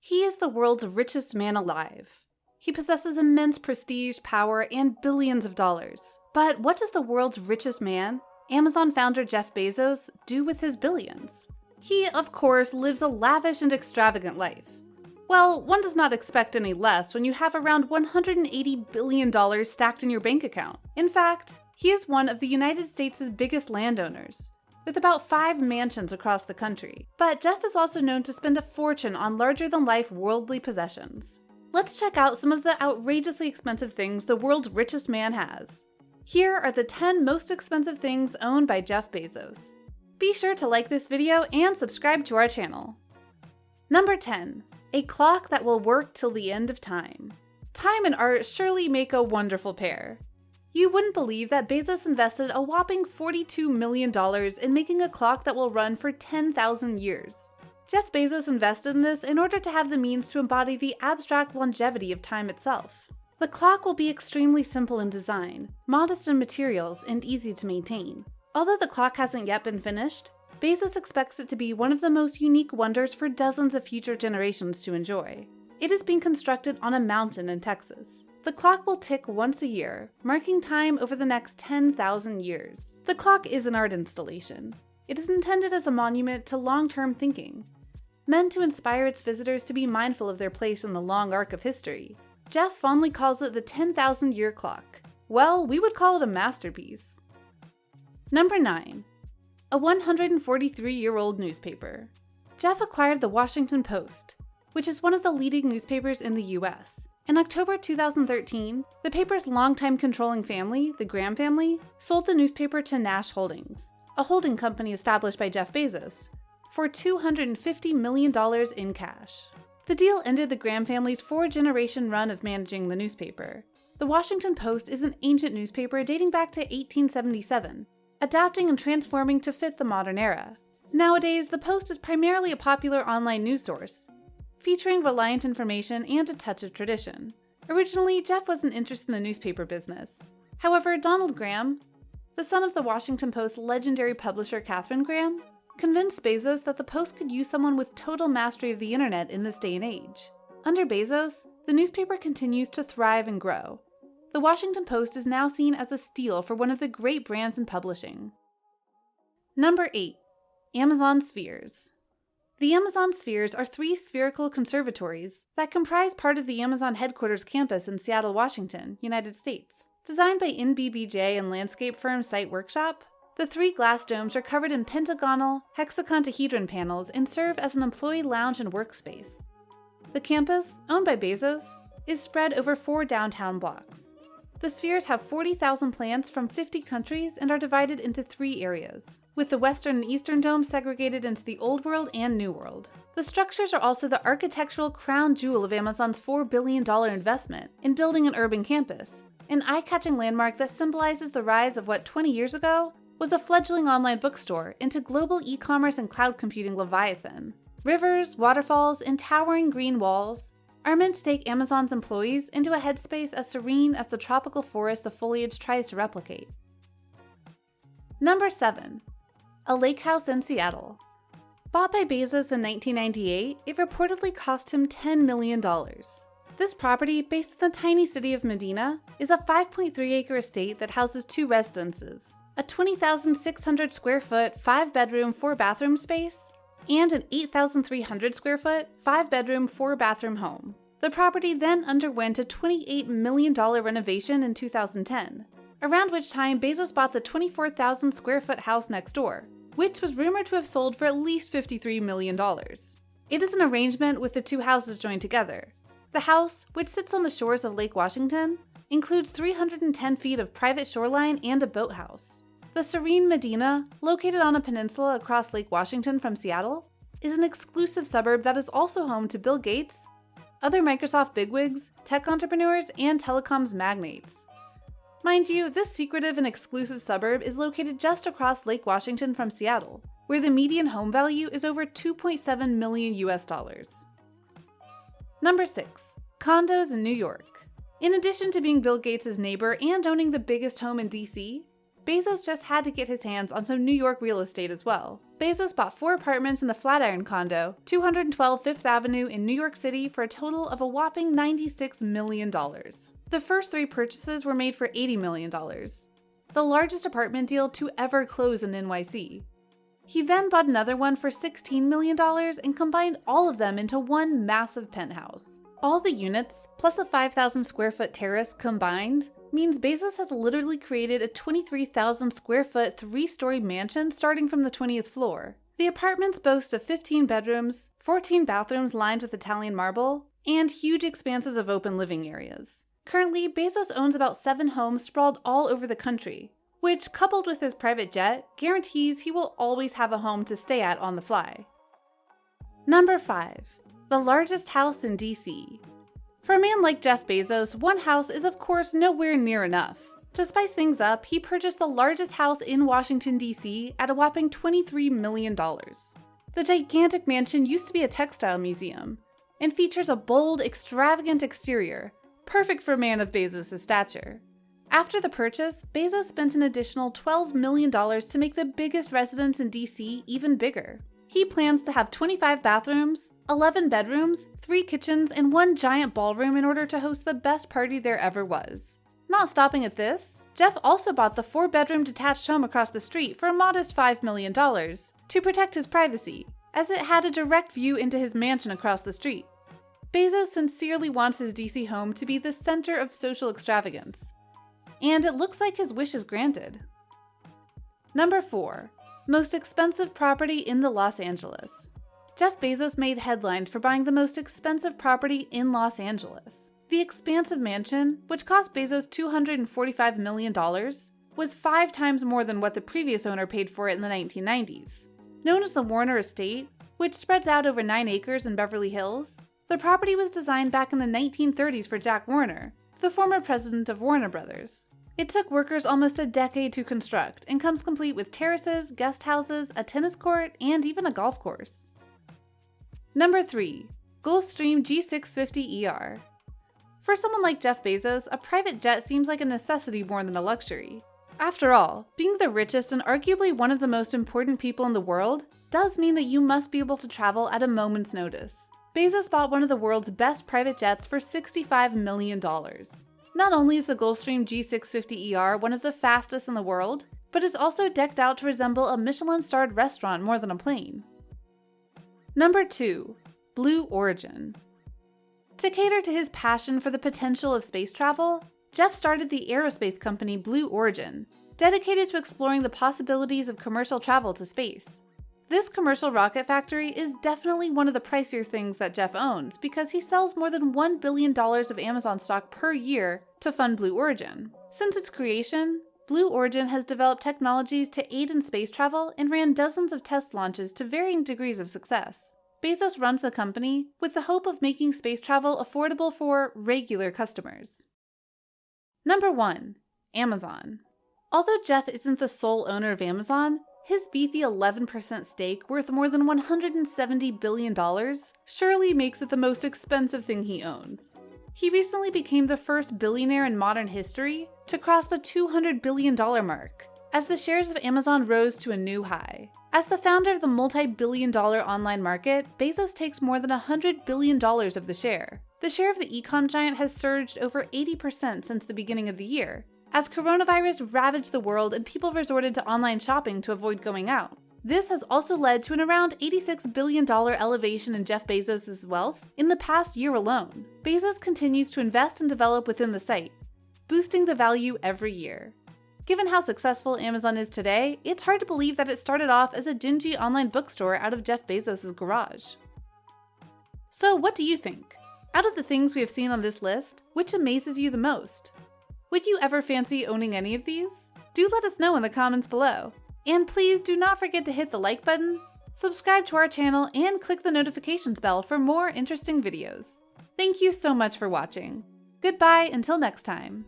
He is the world's richest man alive. He possesses immense prestige, power, and billions of dollars. But what does the world's richest man, Amazon founder Jeff Bezos, do with his billions? He, of course, lives a lavish and extravagant life. Well, one does not expect any less when you have around $180 billion stacked in your bank account. In fact, he is one of the United States' biggest landowners, with about 5 mansions across the country. But Jeff is also known to spend a fortune on larger-than-life worldly possessions. Let's check out some of the outrageously expensive things the world's richest man has. Here are the 10 most expensive things owned by Jeff Bezos. Be sure to like this video and subscribe to our channel. Number 10. A clock that will work till the end of time. Time and art surely make a wonderful pair. You wouldn't believe that Bezos invested a whopping $42 million in making a clock that will run for 10,000 years. Jeff Bezos invested in this in order to have the means to embody the abstract longevity of time itself. The clock will be extremely simple in design, modest in materials, and easy to maintain. Although the clock hasn't yet been finished, Bezos expects it to be one of the most unique wonders for dozens of future generations to enjoy. It is being constructed on a mountain in Texas. The clock will tick once a year, marking time over the next 10,000 years. The clock is an art installation. It is intended as a monument to long-term thinking, meant to inspire its visitors to be mindful of their place in the long arc of history. Jeff fondly calls it the 10,000-year clock. Well, we would call it a masterpiece. Number 9. A 143-year-old newspaper. Jeff acquired the Washington Post, which is one of the leading newspapers in the US. In October 2013, the paper's longtime controlling family, the Graham family, sold the newspaper to Nash Holdings, a holding company established by Jeff Bezos, for $250 million in cash. The deal ended the Graham family's 4-generation run of managing the newspaper. The Washington Post is an ancient newspaper dating back to 1877, adapting and transforming to fit the modern era. Nowadays, the Post is primarily a popular online news source, featuring reliant information and a touch of tradition. Originally, Jeff wasn't interested in the newspaper business. However, Donald Graham, the son of the Washington Post's legendary publisher Katharine Graham, convinced Bezos that the Post could use someone with total mastery of the internet in this day and age. Under Bezos, the newspaper continues to thrive and grow. The Washington Post is now seen as a steal for one of the great brands in publishing. Number 8. Amazon Spheres. The Amazon Spheres are 3 spherical conservatories that comprise part of the Amazon headquarters campus in Seattle, Washington, United States. Designed by NBBJ and landscape firm Site Workshop, the 3 glass domes are covered in pentagonal, hexacantahedron panels and serve as an employee lounge and workspace. The campus, owned by Bezos, is spread over 4 downtown blocks. The spheres have 40,000 plants from 50 countries and are divided into 3 areas, with the western and eastern domes segregated into the Old World and New World. The structures are also the architectural crown jewel of Amazon's $4 billion investment in building an urban campus, an eye-catching landmark that symbolizes the rise of what 20 years ago was a fledgling online bookstore into global e-commerce and cloud computing leviathan. Rivers, waterfalls, and towering green walls are meant to take Amazon's employees into a headspace as serene as the tropical forest the foliage tries to replicate. Number 7. A lake house in Seattle. Bought by Bezos in 1998, it reportedly cost him $10 million. This property, based in the tiny city of Medina, is a 5.3-acre estate that houses 2 residences, a 20,600 square foot, 5-bedroom, 4-bathroom space, and an 8,300 square foot, 5-bedroom, 4-bathroom home. The property then underwent a $28 million renovation in 2010, around which time Bezos bought the 24,000 square foot house next door, which was rumored to have sold for at least $53 million. It is an arrangement with the 2 houses joined together. The house, which sits on the shores of Lake Washington, includes 310 feet of private shoreline and a boathouse. The serene Medina, located on a peninsula across Lake Washington from Seattle, is an exclusive suburb that is also home to Bill Gates, other Microsoft bigwigs, tech entrepreneurs, and telecoms magnates. Mind you, this secretive and exclusive suburb is located just across Lake Washington from Seattle, where the median home value is over $2.7 million US. Number 6. Condos in New York. In addition to being Bill Gates' neighbor and owning the biggest home in DC, Bezos just had to get his hands on some New York real estate as well. Bezos bought 4 apartments in the Flatiron condo, 212 Fifth Avenue in New York City for a total of a whopping $96 million. The first 3 purchases were made for $80 million, the largest apartment deal to ever close in NYC. He then bought another one for $16 million and combined all of them into one massive penthouse. All the units, plus a 5,000 square foot terrace combined, means Bezos has literally created a 23,000 square foot 3-story mansion starting from the 20th floor. The apartments boast of 15 bedrooms, 14 bathrooms lined with Italian marble, and huge expanses of open living areas. Currently, Bezos owns about 7 homes sprawled all over the country, which, coupled with his private jet, guarantees he will always have a home to stay at on the fly. Number 5. The largest house in DC. For a man like Jeff Bezos, one house is of course nowhere near enough. To spice things up, he purchased the largest house in Washington, D.C. at a whopping $23 million. The gigantic mansion used to be a textile museum, and features a bold, extravagant exterior, perfect for a man of Bezos' stature. After the purchase, Bezos spent an additional $12 million to make the biggest residence in DC even bigger. He plans to have 25 bathrooms, 11 bedrooms, 3 kitchens, and 1 giant ballroom in order to host the best party there ever was. Not stopping at this, Jeff also bought the 4-bedroom detached home across the street for a modest $5 million to protect his privacy, as it had a direct view into his mansion across the street. Bezos sincerely wants his DC home to be the center of social extravagance, and it looks like his wish is granted. Number 4. Most expensive property in the Los Angeles. Jeff Bezos made headlines for buying the most expensive property in Los Angeles. The expansive mansion, which cost Bezos $245 million, was 5 times more than what the previous owner paid for it in the 1990s. Known as the Warner Estate, which spreads out over 9 acres in Beverly Hills, the property was designed back in the 1930s for Jack Warner, the former president of Warner Brothers. It took workers almost a decade to construct and comes complete with terraces, guest houses, a tennis court, and even a golf course. Number 3. Gulfstream G650ER. For someone like Jeff Bezos, a private jet seems like a necessity more than a luxury. After all, being the richest and arguably one of the most important people in the world does mean that you must be able to travel at a moment's notice. Bezos bought one of the world's best private jets for $65 million. Not only is the Gulfstream G650ER one of the fastest in the world, but is also decked out to resemble a Michelin-starred restaurant more than a plane. Number 2. Blue Origin. To cater to his passion for the potential of space travel, Jeff started the aerospace company Blue Origin, dedicated to exploring the possibilities of commercial travel to space. This commercial rocket factory is definitely one of the pricier things that Jeff owns because he sells more than $1 billion of Amazon stock per year to fund Blue Origin. Since its creation, Blue Origin has developed technologies to aid in space travel and ran dozens of test launches to varying degrees of success. Bezos runs the company with the hope of making space travel affordable for regular customers. Number 1. Amazon. Although Jeff isn't the sole owner of Amazon, his beefy 11% stake worth more than $170 billion surely makes it the most expensive thing he owns. He recently became the first billionaire in modern history to cross the $200 billion mark, as the shares of Amazon rose to a new high. As the founder of the multi-billion-dollar online market, Bezos takes more than $100 billion of the share. The share of the e-com giant has surged over 80% since the beginning of the year, as coronavirus ravaged the world and people resorted to online shopping to avoid going out. This has also led to an around $86 billion elevation in Jeff Bezos' wealth in the past year alone. Bezos continues to invest and develop within the site, boosting the value every year. Given how successful Amazon is today, it's hard to believe that it started off as a dingy online bookstore out of Jeff Bezos' garage. So what do you think? Out of the things we have seen on this list, which amazes you the most? Would you ever fancy owning any of these? Do let us know in the comments below. And please do not forget to hit the like button, subscribe to our channel, and click the notifications bell for more interesting videos. Thank you so much for watching. Goodbye until next time.